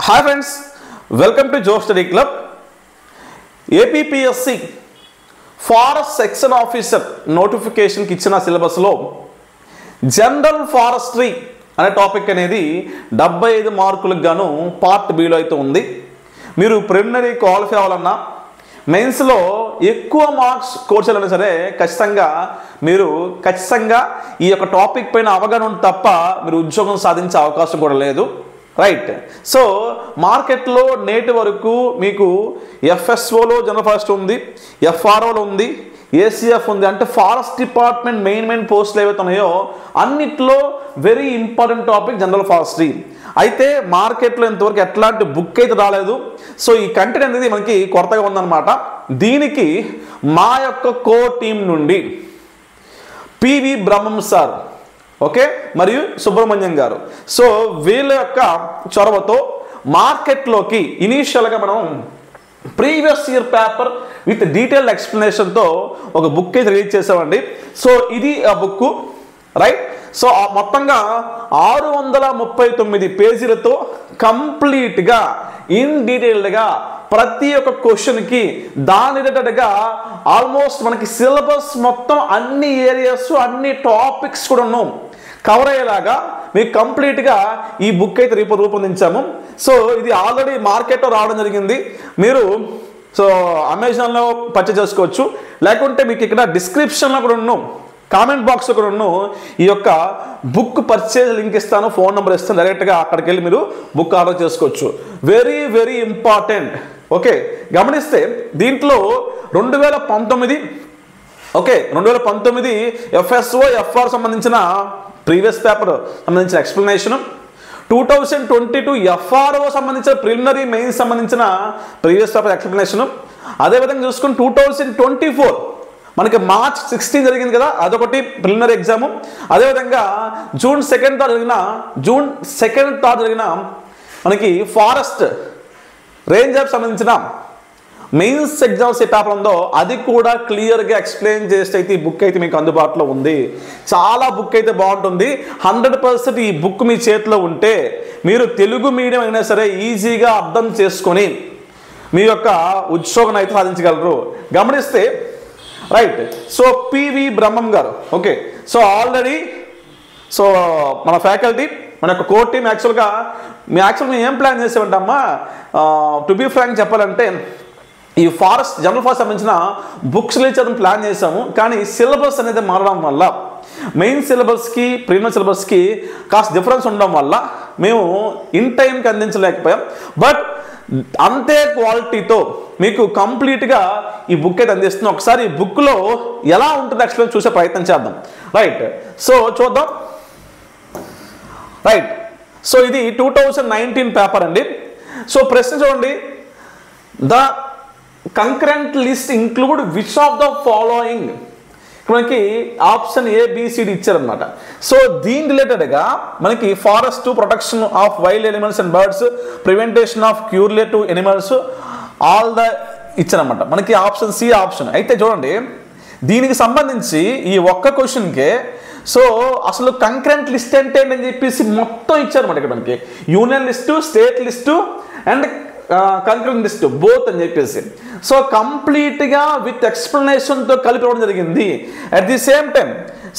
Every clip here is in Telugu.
హాయ్ ఫ్రెండ్స్, వెల్కమ్ టు జోష్ study club. APPSC forest section officer నోటిఫికేషన్కి ఇచ్చిన సిలబస్లో జనరల్ ఫారెస్ట్రీ అనే టాపిక్ అనేది 75 మార్కులకు గాను పార్ట్ బిలో అయితే ఉంది. మీరు ప్రిలిమినరీ క్వాలిఫై అవ్వాలన్నా, మెయిన్స్లో ఎక్కువ మార్క్స్ స్కోర్ చేయాలన్నా సరే ఖచ్చితంగా ఈ యొక్క టాపిక్ పైన అవగాహన ఉంటే తప్ప మీరు ఉద్యోగం సాధించే అవకాశం కూడా లేదు. రైట్. సో మార్కెట్లో నేటి వరకు మీకు ఎఫ్ఎస్ఓలో జనరల్ ఫారెస్ట్ ఉంది, ఎఫ్ఆర్ఓలో ఉంది, ఏసీఎఫ్ ఉంది. అంటే ఫారెస్ట్ డిపార్ట్మెంట్ మెయిన్ పోస్టులు ఏవైతే ఉన్నాయో అన్నిట్లో very important topic general forestry. అయితే మార్కెట్లో ఇంతవరకు ఎట్లాంటి బుక్ అయితే రాలేదు. సో ఈ కంటెంట్ అనేది మనకి కొత్తగా ఉందన్నమాట. దీనికి మా యొక్క కోర్ టీం నుండి పివి బ్రహ్మం సార్, ఓకే, మరియు సుబ్రహ్మణ్యం గారు, సో వీళ్ళ యొక్క చొరవతో మార్కెట్లోకి ఇనీషియల్గా మనం previous year paper with detailed ఎక్స్ప్లెనేషన్తో ఒక బుక్ అయితే రిలీజ్ చేసామండి. సో ఇది ఆ బుక్, రైట్. సో మొత్తంగా 639 పేజీలతో కంప్లీట్గా ఇన్ డీటెయిల్డ్గా ప్రతి ఒక్క క్వశ్చన్కి దాని రిలేటెడ్గా ఆల్మోస్ట్ మనకి సిలబస్ మొత్తం అన్ని ఏరియాస్ అన్ని టాపిక్స్ కూడా కవర్ అయ్యేలాగా మీకు కంప్లీట్గా ఈ బుక్ అయితే రూపొందించాము. సో ఇది ఆల్రెడీ మార్కెట్లో రావడం జరిగింది. మీరు సో అమెజాన్లో పర్చేజ్ చేసుకోవచ్చు, లేకుంటే మీకు ఇక్కడ డిస్క్రిప్షన్లో కూడా కామెంట్ బాక్స్లో కూడా ఈ యొక్క బుక్ పర్చేజ్ లింక్ ఇస్తాను, ఫోన్ నెంబర్ ఇస్తాను, డైరెక్ట్గా అక్కడికి వెళ్ళి మీరు బుక్ ఆర్డర్ చేసుకోవచ్చు. Very very important. ఓకే, గమనిస్తే దీంట్లో 2019 ఎఫ్ఎస్ఓ ఎఫ్ఆర్ సంబంధించిన ప్రీవియస్ పేపర్ సంబంధించిన ఎక్స్ప్లెనేషన్, 2022 ఎఫ్ఆర్ఓ సంబంధించిన ప్రిలిమినరీ మెయిన్స్ సంబంధించిన ప్రీవియస్ పేపర్ ఎక్స్ప్లెనేషన్, అదేవిధంగా చూసుకుని 2024 మనకి March 16 జరిగింది కదా, అదొకటి ప్రిలిమినరీ ఎగ్జాము. అదేవిధంగా జూన్ 2nd జరిగిన మనకి ఫారెస్ట్ రేంజర్ సంబంధించిన మెయిన్స్ ఎగ్జామ్స్ ఏ పేపర్ ఉందో అది కూడా క్లియర్గా ఎక్స్ప్లెయిన్ చేస్తే అయితే ఈ బుక్ అయితే మీకు అందుబాటులో ఉంది. చాలా బుక్ అయితే బాగుంటుంది. 100% ఈ బుక్ మీ చేతిలో ఉంటే మీరు తెలుగు మీడియం అయినా సరే ఈజీగా అర్థం చేసుకొని మీ యొక్క ఉద్యోగం అయితే సాధించగలరు. గమనిస్తే రైట్. సో పివి బ్రహ్మం గారు, ఓకే, సో ఆల్రెడీ సో మన ఫ్యాకల్టీ, మన యొక్క కోర్ టీమ్ యాక్చువల్గా మేము ఏం ప్లాన్ చేసామంటమ్మా, టు బీ ఫ్రాంక్ చెప్పాలంటే ఈ జనరల్ ఫారెస్ట్ సంబంధించిన బుక్స్ లేచడం ప్లాన్ చేసాము. కానీ సిలబస్ అనేది మారడం వల్ల మెయిన్ సిలబస్కి ప్రీమియర్ సిలబస్కి కాస్త డిఫరెన్స్ ఉండడం వల్ల మేము ఇన్ టైంకి అందించలేకపోయాం. బట్ అంతే క్వాలిటీతో మీకు కంప్లీట్గా ఈ బుక్ అయితే అందిస్తున్నాం. ఒకసారి ఈ బుక్లో ఎలా ఉంటుంది యాక్చువల్గా చూసే ప్రయత్నం చేద్దాం. రైట్. సో చూద్దాం. రైట్. సో ఇది 2019 పేపర్ అండి. సో ప్రశ్న చూడండి, the concurrent list include which of the following. మనకి ఆప్షన్ ABCD ఇచ్చారనమాట. సో దీని రిలేటెడ్గా మనకి forest protection of wild animals and birds, prevention of cruelty animals, all the ఇచ్చారనమాట. మనకి ఆప్షన్ C ఆప్షన్. అయితే చూడండి, దీనికి సంబంధించి ఈ ఒక్క క్వశ్చన్కే సో అసలు కంకరెంట్ లిస్ట్ అంటే అని చెప్పేసి మొత్తం ఇచ్చారన్నమాట. ఇక్కడ మనకి union list, state list and concurrent list both అని చెప్పేసి సో కంప్లీట్గా విత్ ఎక్స్ప్లెనేషన్తో కలిపి ఇవ్వడం జరిగింది. At the same time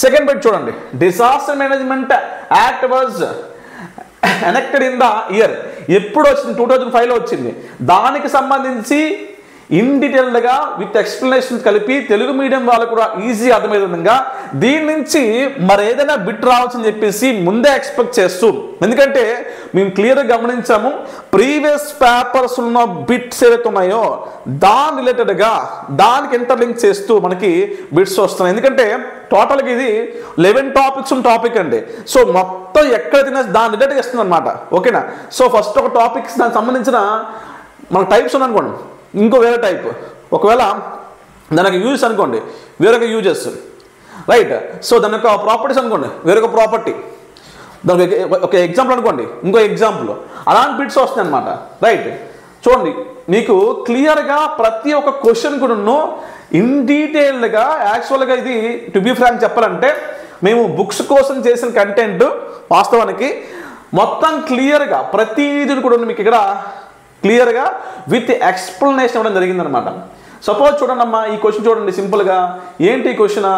second bit చూడండి, disaster management act was enacted in the year. ఎప్పుడు వచ్చింది? 2005లో వచ్చింది. దానికి సంబంధించి ఇన్ డీటెయిల్డ్గా విత్ ఎక్స్ప్లెనేషన్ కలిపి తెలుగు మీడియం వాళ్ళకు కూడా ఈజీ అర్థమయ్యే విధంగా దీని నుంచి మరి ఏదైనా బిట్ రావచ్చని చెప్పేసి ముందే ఎక్స్పెక్ట్ చేస్తూ, ఎందుకంటే మేము క్లియర్గా గమనించాము ప్రీవియస్ పేపర్స్ ఉన్న బిట్స్ ఏవైతే ఉన్నాయో దాని రిలేటెడ్గా దానికి ఇంటర్లింక్ చేస్తూ మనకి బిట్స్ వస్తున్నాయి. ఎందుకంటే టోటల్గా ఇది 11 టాపిక్స్ ఉన్న టాపిక్ అండి. సో మొత్తం ఎక్కడ తిన్నా దాని రిలేటెడ్ ఇస్తుంది అనమాట. ఓకేనా. సో ఫస్ట్ ఒక టాపిక్స్ దానికి సంబంధించిన మన టైప్స్ ఉందనుకోండి, ఇంకో వేరే టైప్, ఒకవేళ దానికి యూజెస్ అనుకోండి వేరొక యూజెస్, రైట్. సో దాని యొక్క ప్రాపర్టీస్ అనుకోండి వేరొక ప్రాపర్టీ, దానికి ఒక ఎగ్జాంపుల్ అనుకోండి ఇంకో ఎగ్జాంపుల్, అలాంటి బిట్స్ వస్తాయి అనమాట. రైట్. చూడండి, మీకు క్లియర్గా ప్రతి ఒక్క క్వశ్చన్ కూడా ఇన్ డీటెయిల్డ్గా యాక్చువల్గా ఇది టు బీ ఫ్రాంక్ చెప్పాలంటే మేము బుక్స్ కోసం చేసిన కంటెంట్ వాస్తవానికి మొత్తం క్లియర్గా ప్రతిదీ కూడా మీకు ఇక్కడ క్లియర్గా విత్ ఎక్స్ప్లెనేషన్ ఇవ్వడం జరిగిందనమాట. సపోజ్ చూడండి అమ్మా, ఈ క్వశ్చన్ చూడండి సింపుల్గా. ఏంటి question?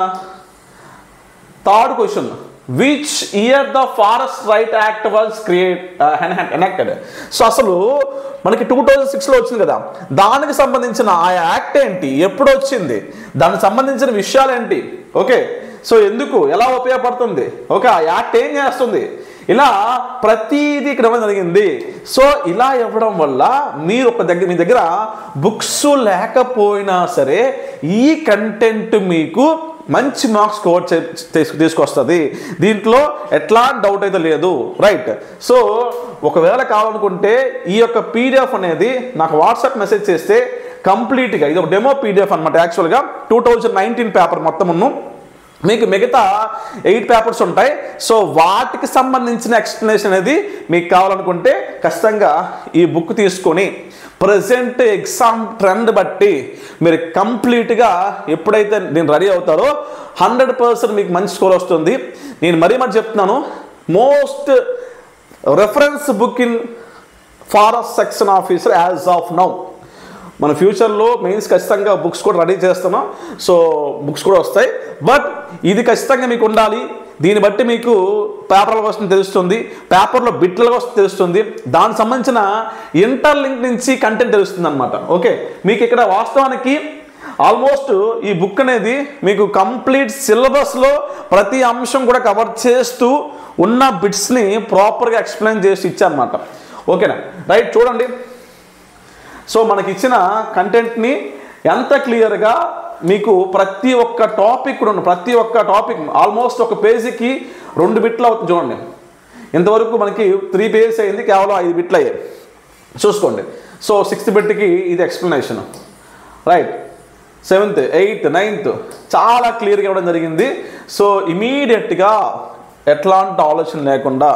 Third question, which year the forest right act was enacted. So అసలు మనకి 2006లో వచ్చింది కదా, దానికి సంబంధించిన ఆ యాక్ట్ ఏంటి, ఎప్పుడు వచ్చింది, దానికి సంబంధించిన విషయాలు ఏంటి, ఓకే, సో ఎందుకు, ఎలా ఉపయోగపడుతుంది, ఓకే, ఆ యాక్ట్ ఏం చేస్తుంది, ఇలా ప్రతిదీ ఇక్కడ ఇవ్వడం జరిగింది. సో ఇలా ఇవ్వడం వల్ల మీరు మీ దగ్గర బుక్స్ లేకపోయినా సరే ఈ కంటెంట్ మీకు మంచి మార్క్స్ స్కోర్ తీసుకొస్తుంది. దీంట్లో ఎట్లాంటి డౌట్ అయితే లేదు, రైట్. సో ఒకవేళ కావాలనుకుంటే ఈ యొక్క పీడిఎఫ్ అనేది నాకు వాట్సాప్ మెసేజ్ చేస్తే కంప్లీట్గా, ఇది ఒక డెమో పీడిఎఫ్ అనమాట. యాక్చువల్గా 2019 పేపర్ మొత్తం మీకు మిగతా 8 పేపర్స్ ఉంటాయి. సో వాటికి సంబంధించిన ఎక్స్ప్లెనేషన్ అనేది మీకు కావాలనుకుంటే ఖచ్చితంగా ఈ బుక్ తీసుకొని ప్రజెంట్ ఎగ్జామ్ ట్రెండ్ బట్టి మీరు కంప్లీట్గా ఎప్పుడైతే నేను రెడీ అవుతారో 100% మీకు మంచి స్కోర్ వస్తుంది. నేను మరీ చెప్తున్నాను, most reference book in forest section officer as of now. మన ఫ్యూచర్లో మెయిన్స్ ఖచ్చితంగా బుక్స్ కూడా రెడీ చేస్తున్నాం. సో బుక్స్ కూడా వస్తాయి, బట్ ఇది ఖచ్చితంగా మీకు ఉండాలి. దీన్ని బట్టి మీకు పేపర్ల కోసం తెలుస్తుంది, పేపర్లో బిట్ల కోసం తెలుస్తుంది, దానికి సంబంధించిన ఇంటర్లింక్ నుంచి కంటెంట్ తెలుస్తుంది అనమాట. ఓకే, మీకు ఇక్కడ వాస్తవానికి ఆల్మోస్ట్ ఈ బుక్ అనేది మీకు కంప్లీట్ సిలబస్లో ప్రతి అంశం కూడా కవర్ చేస్తూ ఉన్న బిట్స్ని ప్రాపర్గా ఎక్స్ప్లెయిన్ చేసి ఇచ్చారన్నమాట. ఓకేనా, రైట్. చూడండి, సో మనకి ఇచ్చిన కంటెంట్ని ఎంత క్లియర్గా మీకు ప్రతి ఒక్క టాపిక్ కూడా ప్రతి ఒక్క టాపిక్ ఆల్మోస్ట్ ఒక పేజీకి 2 బిట్లు అవుతుంది. చూడండి, ఇంతవరకు మనకి 3 పేజెస్ అయింది, కేవలం 5 బిట్లు అయ్యాయి. చూసుకోండి. సో 6th బిట్కి ఇది explanation, right. 7th, 8th, 9th చాలా క్లియర్గా ఇవ్వడం జరిగింది. సో ఇమీడియట్గా ఎట్లాంటి ఆలోచన లేకుండా,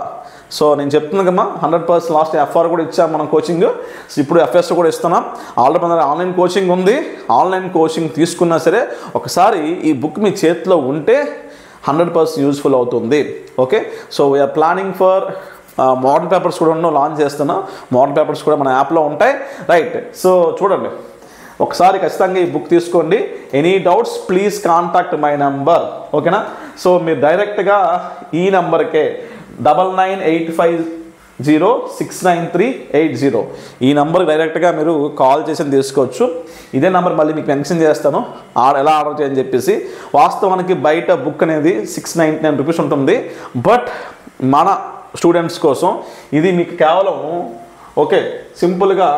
సో నేను చెప్తున్నాను కమ్మా, 100% లాస్ట్ FR కూడా ఇచ్చాం మనం కోచింగ్, ఇప్పుడు FS కూడా ఇస్తున్నాం. ఆల్రెడీ ఆన్లైన్ కోచింగ్ ఉంది. ఆన్లైన్ కోచింగ్ తీసుకున్నా సరే ఒకసారి ఈ బుక్ మీ చేతిలో ఉంటే 100% యూజ్ఫుల్ అవుతుంది. Okay, so we're planning for model papers కూడా లాంచ్ చేస్తున్నాం. మోడల్ పేపర్స్ కూడా మన యాప్లో ఉంటాయి, రైట్. సో చూడండి, ఒకసారి ఖచ్చితంగా ఈ బుక్ తీసుకోండి. Any doubts please contact my number, ఓకేనా. సో మీరు డైరెక్ట్గా ఈ నెంబర్కే 9985069380 ఈ నెంబర్కి డైరెక్ట్గా మీరు కాల్ చేసి తీసుకోవచ్చు. ఇదే నెంబర్ మళ్ళీ మీకు మెన్షన్ చేస్తాను ఎలా ఆర్డర్ చేయని చెప్పేసి. వాస్తవానికి బయట బుక్ అనేది 699 రూపీస్ ఉంటుంది, బట్ మన స్టూడెంట్స్ కోసం ఇది మీకు కేవలం ఓకే సింపుల్గా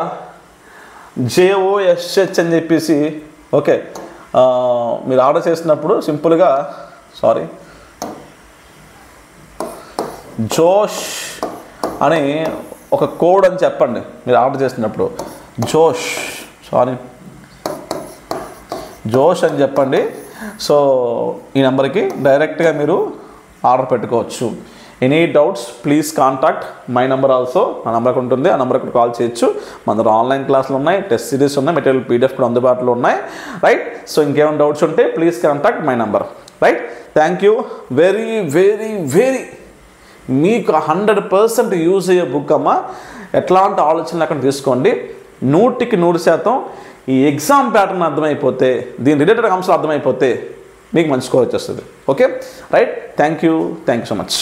JOSH అని చెప్పేసి ఓకే మీరు ఆర్డర్ చేసినప్పుడు సింపుల్గా జోష్ అని ఒక కోడ్ అని చెప్పండి మీరు ఆర్డర్ చేసినప్పుడు. జోష్ అని చెప్పండి. సో ఈ నెంబర్కి డైరెక్ట్గా మీరు ఆర్డర్ పెట్టుకోవచ్చు. Any doubts please contact my number also. ఆ నెంబర్కి ఉంటుంది, ఆ నెంబర్కి కాల్ చేయొచ్చు. మన దగ్గర ఆన్లైన్ క్లాసులు ఉన్నాయి, టెస్ట్ సిరీస్ ఉన్నాయి, మెటీరియల్ PDF కూడా అందుబాటులో ఉన్నాయి, రైట్. సో ఇంకేమైనా డౌట్స్ ఉంటే please contact my number, right. Thank you. Very very very మీకు 100% యూజ్ అయ్యే బుక్ అమ్మ. ఎట్లాంటి ఆలోచన లేకుండా తీసుకోండి. 100% ఈ ఎగ్జామ్ ప్యాటర్న్ అర్థమైపోతే, దీని రిలేటెడ్ అంశాలు అర్థమైపోతే మీకు మంచి స్కోర్ వచ్చేస్తుంది. Okay, right. Thank you so much.